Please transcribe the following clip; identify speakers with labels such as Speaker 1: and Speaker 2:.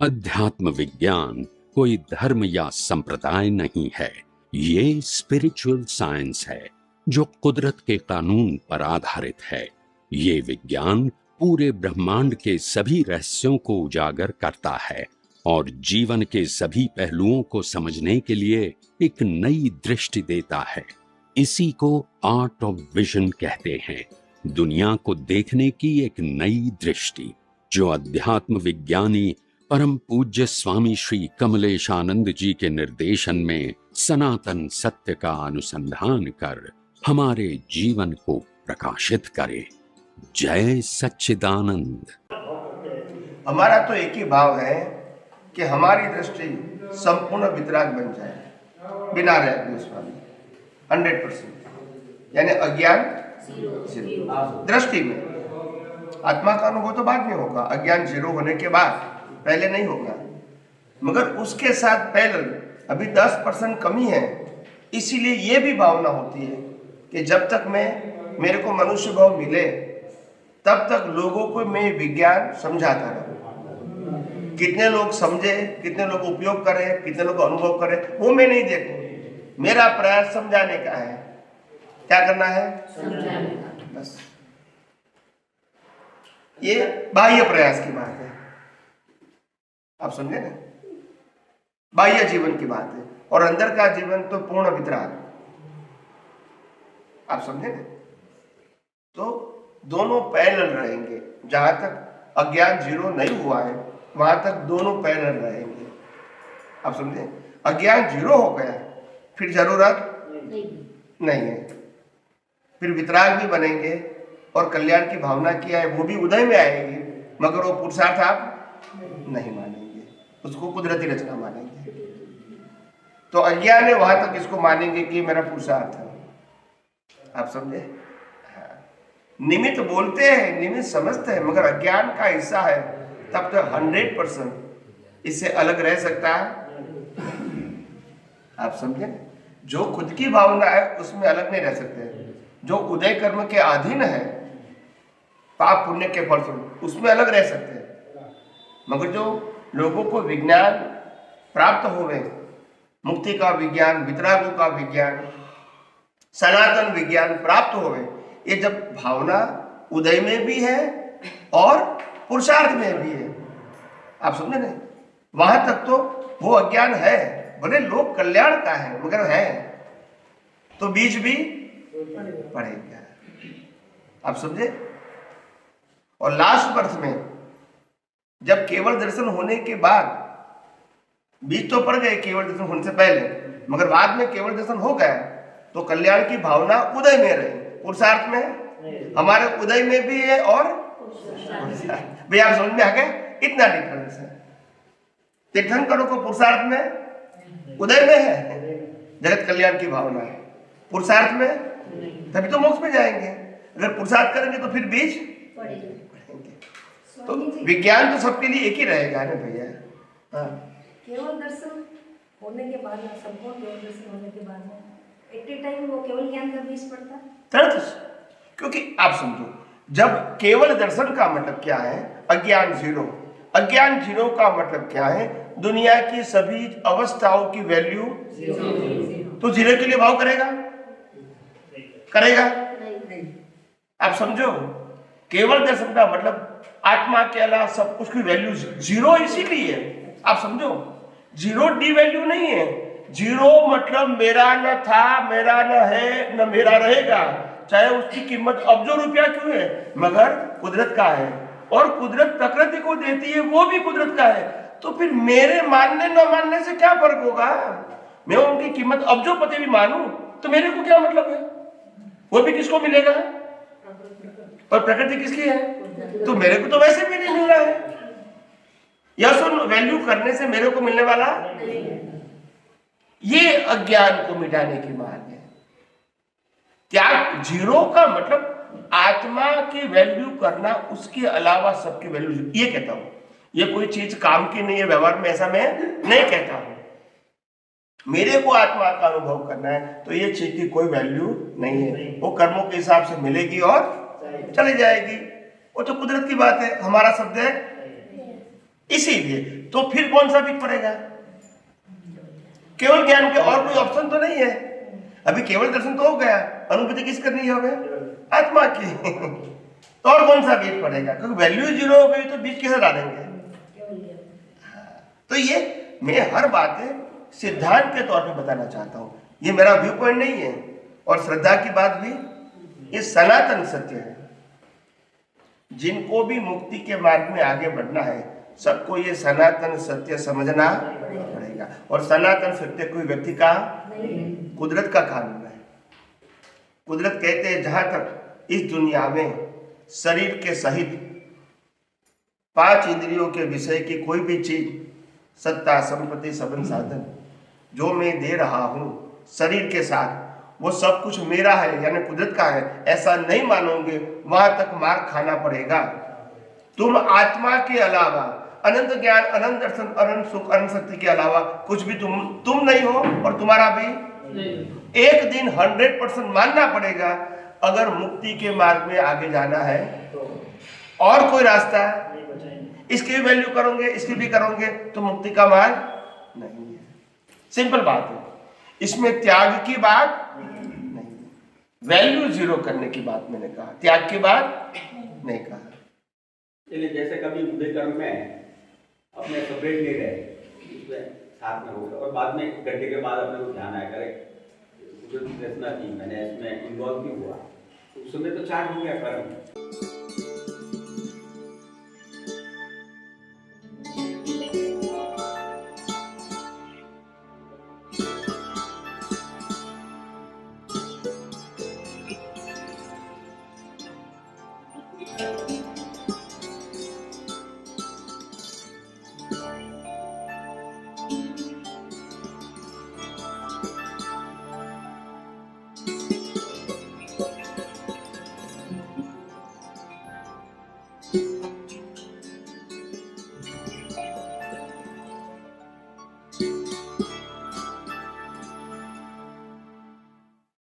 Speaker 1: अध्यात्म विज्ञान कोई धर्म या संप्रदाय नहीं है, ये स्पिरिचुअल साइंस है जो कुदरत के कानून पर आधारित है। ये विज्ञान पूरे ब्रह्मांड के सभी रहस्यों को उजागर करता है और जीवन के सभी पहलुओं को समझने के लिए एक नई दृष्टि देता है। इसी को आर्ट ऑफ विजन कहते हैं, दुनिया को देखने की एक नई दृष्टि, जो अध्यात्म विज्ञानी परम पूज्य स्वामी श्री कमलेशानंद जी के निर्देशन में सनातन सत्य का अनुसंधान कर हमारे जीवन को प्रकाशित करे। जय सच्चिदानंद।
Speaker 2: हमारा तो एक ही भाव है कि हमारी दृष्टि संपूर्ण वितराग बन जाए, बिना रह स्वामी 100%, यानी अज्ञान दृष्टि में। आत्मा का अनुभव तो बाद में होगा, अज्ञान जीरो होने के बाद, पहले नहीं होगा। मगर उसके साथ पहले अभी 10% कमी है। इसीलिए ये भी भावना होती है कि जब तक मेरे को मनुष्य भाव मिले तब तक लोगों को मैं विज्ञान समझाता रहूं। कितने लोग समझे, कितने लोग उपयोग करें, कितने लोग अनुभव करें, वो मैं नहीं देखूं। मेरा प्रयास समझाने का है। क्या करना है? समझाने का। बस ये बाह्य प्रयास की बात है, आप समझे ना? बाह्य जीवन की बात है, और अंदर का जीवन तो पूर्ण वितराग, आप समझे ना? तो दोनों पैरेलल रहेंगे। जहां तक अज्ञान जीरो नहीं हुआ है वहां तक दोनों पैरेलल रहेंगे, आप समझे? अज्ञान जीरो हो गया फिर जरूरत नहीं है, फिर वितराग भी बनेंगे और कल्याण की भावना किया है वो भी उदय में आएगी, मगर वो पुरुषार्थ आप नहीं मानेंगे, उसको कुदरती रचना मानेंगे। तो अज्ञान है वहां तक इसको मानेंगे कि मेरा पुरुषार्थ है, आप समझे? निमित्त बोलते हैं, निमित्त समझते हैं, मगर अज्ञान का हिस्सा है, तब तो 100% इससे अलग रह सकता है, आप समझे? जो खुद की भावना है उसमें अलग नहीं रह सकते। जो उदय कर्म के अधीन है, पाप पुण्य के फलस्वरूप, उसमें अलग रह सकते हैं। मगर जो लोगों को विज्ञान प्राप्त होवे, मुक्ति का विज्ञान, वितरागों का विज्ञान, सनातन विज्ञान प्राप्त होवे, ये जब भावना उदय में भी है और पुरुषार्थ में भी है, आप समझे नहीं? वहां तक तो वो अज्ञान है, भले लोक कल्याण का है मगर है, तो बीज भी पड़ेगा, आप समझे? और लास्ट बर्थ में जब केवल दर्शन होने के बाद, बीज तो पड़ गए केवल दर्शन होने से पहले, मगर बाद में केवल दर्शन हो गया, तो कल्याण की भावना उदय में रही, पुरुषार्थ में हमारे उदय में भी है और भैया आप समझ में आ गए? इतना डिफरेंस है। तीर्थंकरों को पुरुषार्थ में उदय में है, जगत कल्याण की भावना है, पुरुषार्थ में तभी तो मोक्ष में जाएंगे। अगर पुरुषार्थ करेंगे तो फिर बीज पड़ेंगे। तो विज्ञान तो सबके लिए एक ही रहेगा ना भैया। हाँ,
Speaker 3: केवल दर्शन होने के बाद, सबको केवल दर्शन होने के बाद एट ए टाइम वो केवल ज्ञान का बीज पड़ता
Speaker 2: तुरंत, क्योंकि आप समझो जब केवल दर्शन का मतलब क्या है? अज्ञान जीरो। अज्ञान जीरो का मतलब क्या है? दुनिया की सभी अवस्थाओं की वैल्यू तो जीरो के लिए भाव करेगा? आप समझो, केवल दर्शन का मतलब आत्मा के अलावा सब कुछ की वैल्यू जीरो, इसीलिए आप समझो जीरो डी वैल्यू नहीं है। जीरो मतलब मेरा न था, मेरा न है, न मेरा रहेगा, चाहे उसकी कीमत अब्जों रुपया क्यों है, मगर कुदरत का है, और कुदरत प्रकृति को देती है, वो भी कुदरत का है। तो फिर मेरे मानने न मानने से क्या फर्क होगा? मैं उनकी कीमत अब्जों पति भी मानूं तो मेरे को क्या मतलब है? वो भी किसको मिलेगा? और प्रकृति किसकी है? तो मेरे को तो वैसे भी नहीं मिल रहा है। यस और वैल्यू करने से मेरे को मिलने वाला, ये अज्ञान को मिटाने की मार्ग है। त्याग जीरो का मतलब आत्मा की वैल्यू करना, उसके अलावा सबकी वैल्यू, ये कहता हूं। ये कोई चीज काम की नहीं है, व्यवहार में ऐसा मैं नहीं कहता हूं। मेरे को आत्मा का अनुभव करना है तो ये चीज की कोई वैल्यू नहीं है, वो कर्मों के हिसाब से मिलेगी और चली जाएगी, वो तो कुदरत की बात है। हमारा शब्द है इसीलिए तो फिर कौन सा बीज पड़ेगा? केवल ज्ञान के और कोई ऑप्शन तो नहीं है। अभी केवल दर्शन तो हो गया, अनुभूति किस करनी है हमें? आत्मा की। तो और कौन सा बीज पड़ेगा? क्योंकि वैल्यू जीरो हो गई तो बीज कैसे डालेंगे? तो ये मैं हर बात सिद्धांत के तौर पे बताना चाहता हूं, ये मेरा व्यू पॉइंट नहीं है। और श्रद्धा की बात भी ये सनातन सत्य है। जिनको भी मुक्ति के मार्ग में आगे बढ़ना है सबको ये सनातन सत्य समझना पड़ेगा। और सनातन सत्य कोई व्यक्ति का, कुदरत का कानून है। कुदरत कहते हैं जहां तक इस दुनिया में शरीर के सहित 5 इंद्रियों के विषय की कोई भी चीज, सत्ता, संपत्ति, संबंध, साधन जो मैं दे रहा हूं शरीर के साथ, वो सब कुछ मेरा है यानी कुदरत का है, ऐसा नहीं मानोगे वहां तक मार खाना पड़ेगा। तुम आत्मा के अलावा अनंत ज्ञान, अनंत दर्शन, अनंत सुख, अनंत शक्ति के अलावा कुछ भी तुम नहीं हो और तुम्हारा भी नहीं। एक दिन 100% मानना पड़ेगा अगर मुक्ति के मार्ग में आगे जाना है। और कोई रास्ता इसकी भी वैल्यू करोगे, इसकी भी करोगे तो मुक्ति का मार्ग नहीं है। सिंपल बात है, इसमें त्याग की बात नहीं, वैल्यू जीरो करने की बात मैंने कहा, त्याग की बात नहीं कहा।
Speaker 4: चलिए, जैसे कभी उदय कर्म में अपने सेपरेट नहीं रहे, उसमें साथ में होगा और बाद में घंटे के बाद अपने को ध्यान आया करे जो रचना की मैंने इसमें इन्वॉल्व क्यों हुआ, तो उस समय तो चार्ज हो गया कर्म।